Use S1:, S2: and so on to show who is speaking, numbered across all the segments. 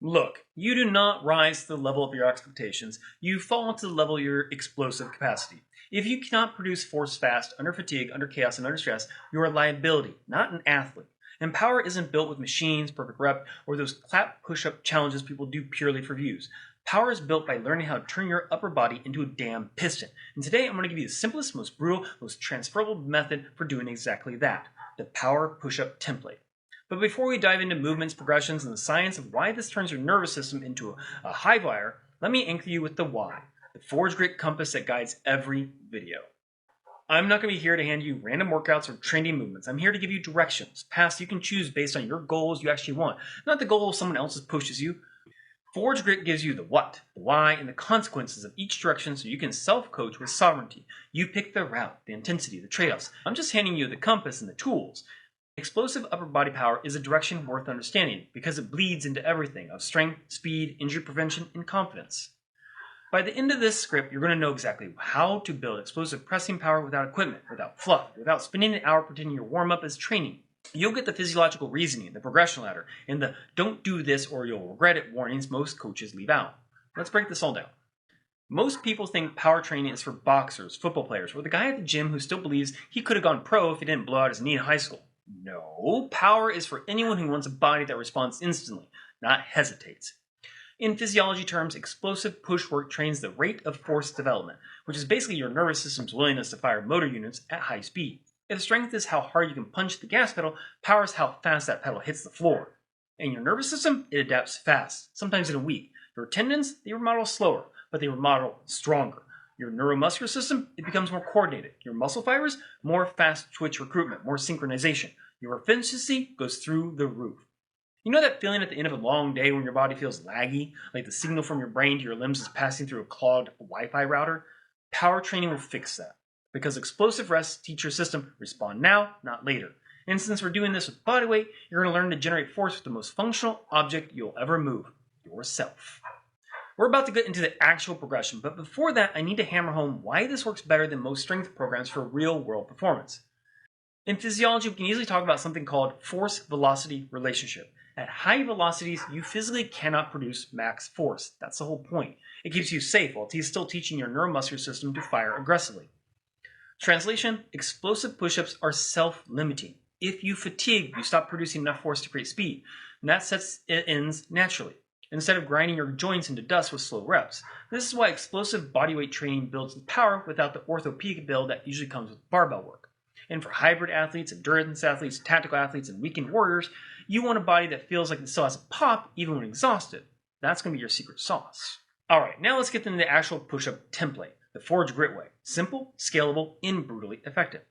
S1: Look, you do not rise to the level of your expectations, you fall to the level of your explosive capacity. If you cannot produce force fast, under fatigue, under chaos, and under stress, you are a liability, not an athlete. And power isn't built with machines, perfect rep, or those clap push-up challenges people do purely for views. Power is built by learning how to turn your upper body into a damn piston. And today I'm going to give you the simplest, most brutal, most transferable method for doing exactly that, the power push-up template. But before we dive into movements, progressions, and the science of why this turns your nervous system into a high wire, let me anchor you with the why, the Forge Grit compass that guides every video. I'm not going to be here to hand you random workouts or trendy movements. I'm here to give you directions, paths you can choose based on your goals you actually want, not the goal someone else pushes you. Forge Grit gives you the what, the why, and the consequences of each direction so you can self-coach with sovereignty. You pick the route, the intensity, the trade-offs. I'm just handing you the compass and the tools. Explosive upper body power is a direction worth understanding because it bleeds into everything of strength, speed, injury prevention, and confidence. By the end of this script, you're going to know exactly how to build explosive pressing power without equipment, without fluff, without spending an hour pretending your warm-up is training. You'll get the physiological reasoning, the progression ladder, and the don't do this or you'll regret it warnings most coaches leave out. Let's break this all down. Most people think power training is for boxers, football players, or the guy at the gym who still believes he could have gone pro if he didn't blow out his knee in high school. No, power is for anyone who wants a body that responds instantly, not hesitates. In physiology terms, explosive push work trains the rate of force development, which is basically your nervous system's willingness to fire motor units at high speed. If strength is how hard you can punch the gas pedal, power is how fast that pedal hits the floor. In your nervous system, it adapts fast, sometimes in a week. Your tendons, they remodel slower, but they remodel stronger. Your neuromuscular system, it becomes more coordinated. Your muscle fibers, more fast twitch recruitment, more synchronization. Your efficiency goes through the roof. You know that feeling at the end of a long day when your body feels laggy, like the signal from your brain to your limbs is passing through a clogged Wi-Fi router? Power training will fix that, because explosive rests teach your system respond now, not later. And since we're doing this with bodyweight, you're going to learn to generate force with the most functional object you'll ever move, yourself. We're about to get into the actual progression, but before that, I need to hammer home why this works better than most strength programs for real-world performance. In physiology, we can easily talk about something called force-velocity relationship. At high velocities, you physically cannot produce max force. That's the whole point. It keeps you safe while it's still teaching your neuromuscular system to fire aggressively. Translation, explosive push-ups are self-limiting. If you fatigue, you stop producing enough force to create speed, and that ends naturally, instead of grinding your joints into dust with slow reps. This is why explosive bodyweight training builds the power without the orthopedic build that usually comes with barbell work. And for hybrid athletes, endurance athletes, tactical athletes, and weekend warriors, you want a body that feels like it still has a pop even when exhausted. That's going to be your secret sauce. Alright, now let's get into the actual push-up template, the Forge Grit way. Simple, scalable, and brutally effective.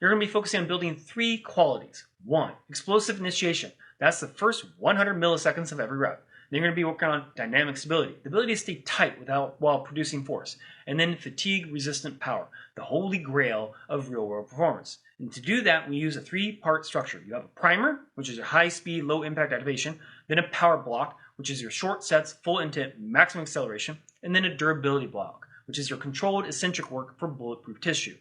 S1: You're going to be focusing on building 3 qualities. 1, explosive initiation. That's the first 100 milliseconds of every rep. Then you're going to be working on dynamic stability, the ability to stay tight while producing force. And then fatigue-resistant power, the holy grail of real-world performance. And to do that, we use a 3-part structure. You have a primer, which is your high-speed, low-impact activation, then a power block, which is your short sets, full intent, maximum acceleration, and then a durability block, which is your controlled eccentric work for bulletproof tissue.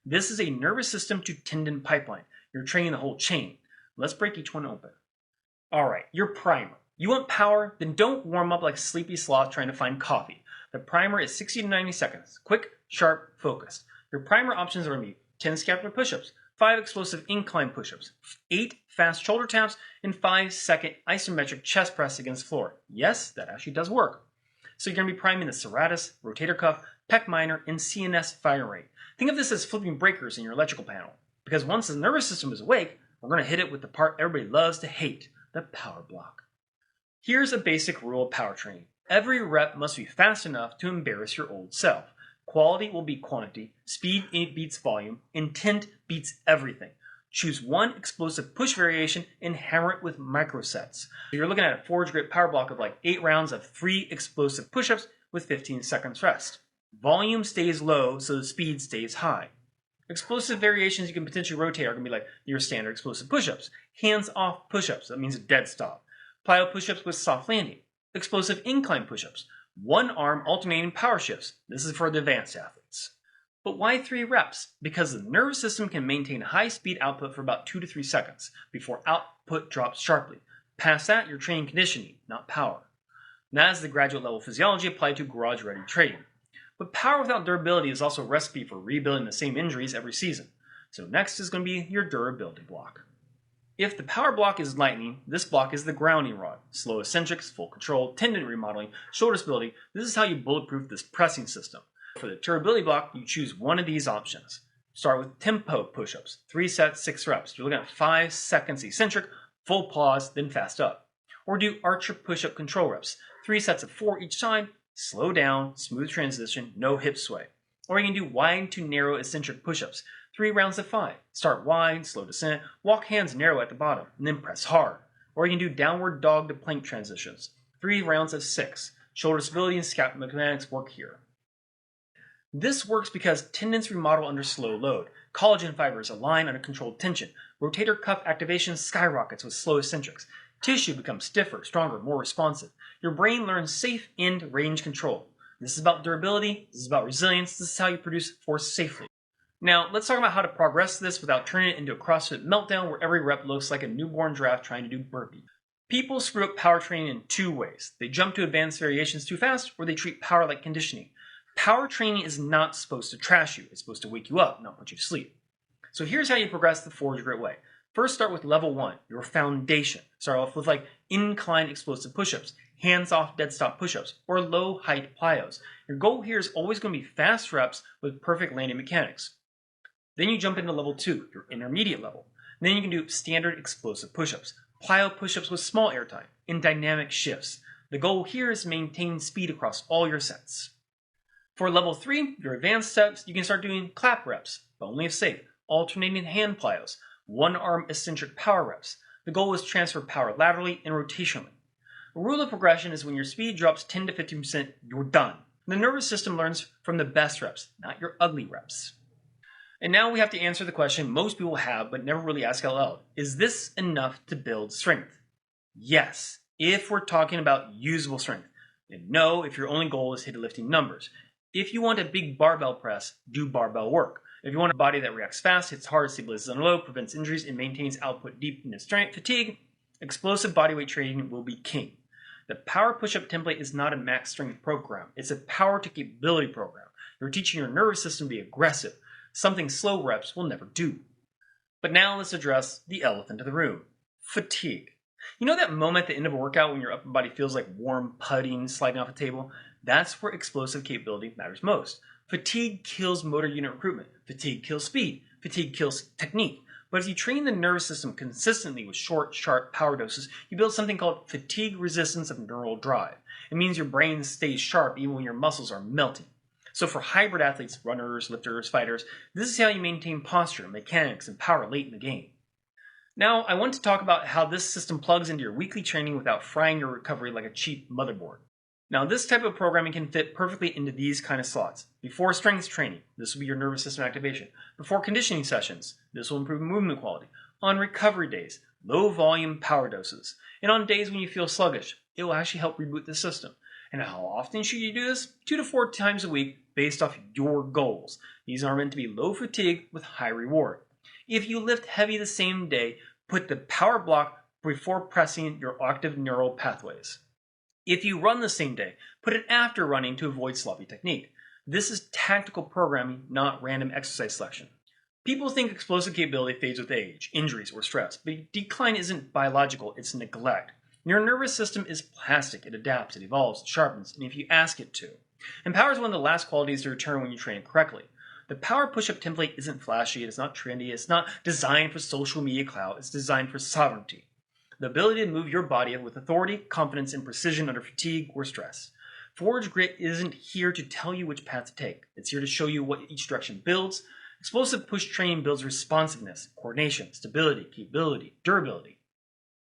S1: This is a nervous system to tendon pipeline. You're training the whole chain. Let's break each one open. Alright, your primer. You want power? Then don't warm up like a sleepy sloth trying to find coffee. The primer is 60 to 90 seconds. Quick, sharp, focused. Your primer options are going to be 10 scapular push-ups, 5 explosive incline push-ups, 8 fast shoulder taps, and 5-second isometric chest press against the floor. Yes, that actually does work. So you're going to be priming the serratus, rotator cuff, pec minor, and CNS fire rate. Think of this as flipping breakers in your electrical panel. Because once the nervous system is awake, we're going to hit it with the part everybody loves to hate, the power block. Here's a basic rule of power training. Every rep must be fast enough to embarrass your old self. Quality will beat quantity, speed beats volume, intent beats everything. Choose one explosive push variation and hammer it with microsets. So you're looking at a Forge Grit power block of like 8 rounds of 3 explosive push-ups with 15 seconds rest. Volume stays low so the speed stays high. Explosive variations you can potentially rotate are going to be like your standard explosive push-ups. Hands-off push-ups, that means a dead stop. Plyo push-ups with soft landing. Explosive incline push-ups. One arm alternating power shifts. This is for the advanced athletes. But why 3 reps? Because the nervous system can maintain high speed output for about 2 to 3 seconds before output drops sharply. Past that, you're training conditioning, not power. And that is the graduate level physiology applied to garage-ready training. But power without durability is also a recipe for rebuilding the same injuries every season. So next is going to be your durability block. If the power block is lightning, this block is the grounding rod. Slow eccentrics, full control, tendon remodeling, shoulder stability. This is how you bulletproof this pressing system. For the durability block, you choose one of these options. Start with tempo push-ups, 3 sets, 6 reps. You're looking at 5 seconds eccentric, full pause, then fast up. Or do archer push-up control reps, 3 sets of 4 each side, slow down, smooth transition, no hip sway. Or you can do wide to narrow eccentric push-ups, 3 rounds of 5. Start wide, slow descent, walk hands narrow at the bottom, and then press hard. Or you can do downward dog to plank transitions, 3 rounds of 6. Shoulder stability and scap mechanics work here. This works because tendons remodel under slow load, collagen fibers align under controlled tension, rotator cuff activation skyrockets with slow eccentrics, tissue becomes stiffer, stronger, more responsive. Your brain learns safe end range control. This is about durability, this is about resilience, this is how you produce force safely. Now, let's talk about how to progress this without turning it into a CrossFit meltdown where every rep looks like a newborn giraffe trying to do burpee. People screw up power training in 2 ways. They jump to advanced variations too fast, or they treat power like conditioning. Power training is not supposed to trash you. It's supposed to wake you up, not put you to sleep. So here's how you progress the Forge Grit way. First, start with level 1, your foundation. Start off with like incline explosive push-ups, hands-off dead stop push-ups, or low height plyos. Your goal here is always going to be fast reps with perfect landing mechanics. Then you jump into level 2, your intermediate level. And then you can do standard explosive push-ups, plyo push-ups with small air time, in dynamic shifts. The goal here is to maintain speed across all your sets. For level 3, your advanced steps, you can start doing clap reps, but only if safe, alternating hand plyos, one-arm eccentric power reps. The goal is to transfer power laterally and rotationally. A rule of progression is when your speed drops 10 to 15%, you're done. The nervous system learns from the best reps, not your ugly reps. And now we have to answer the question most people have but never really ask out loud. Is this enough to build strength? Yes, if we're talking about usable strength. And no, if your only goal is hit lifting numbers. If you want a big barbell press, do barbell work. If you want a body that reacts fast, hits hard, stabilizes under load, prevents injuries, and maintains output deep into strength fatigue, explosive bodyweight training will be king. The power push-up template is not a max strength program. It's a power to capability program. You're teaching your nervous system to be aggressive, something slow reps will never do. But now let's address the elephant in the room, fatigue. You know that moment at the end of a workout when your upper body feels like warm pudding sliding off a table? That's where explosive capability matters most. Fatigue kills motor unit recruitment. Fatigue kills speed. Fatigue kills technique. But if you train the nervous system consistently with short, sharp power doses, you build something called fatigue resistance of neural drive. It means your brain stays sharp even when your muscles are melting. So for hybrid athletes, runners, lifters, fighters, this is how you maintain posture, mechanics, and power late in the game. Now, I want to talk about how this system plugs into your weekly training without frying your recovery like a cheap motherboard. Now, this type of programming can fit perfectly into these kind of slots. Before strength training, this will be your nervous system activation. Before conditioning sessions, this will improve movement quality. On recovery days, low volume power doses. And on days when you feel sluggish, it will actually help reboot the system. And how often should you do this? 2 to 4 times a week based off your goals. These are meant to be low fatigue with high reward. If you lift heavy the same day, put the power block before pressing your active neural pathways. If you run the same day, put it after running to avoid sloppy technique. This is tactical programming, not random exercise selection. People think explosive capability fades with age, injuries, or stress, but decline isn't biological, it's neglect. Your nervous system is plastic. It adapts, it evolves, it sharpens, and if you ask it to. And power is one of the last qualities to return when you train it correctly. The power push-up template isn't flashy, it's not trendy, it's not designed for social media clout, it's designed for sovereignty. The ability to move your body with authority, confidence, and precision under fatigue or stress. Forge Grit isn't here to tell you which path to take. It's here to show you what each direction builds. Explosive push training builds responsiveness, coordination, stability, capability, durability.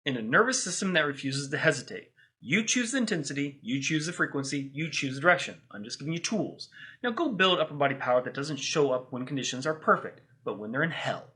S1: In a nervous system that refuses to hesitate, you choose the intensity, you choose the frequency, you choose the direction. I'm just giving you tools. Now go build upper body power that doesn't show up when conditions are perfect, but when they're in hell.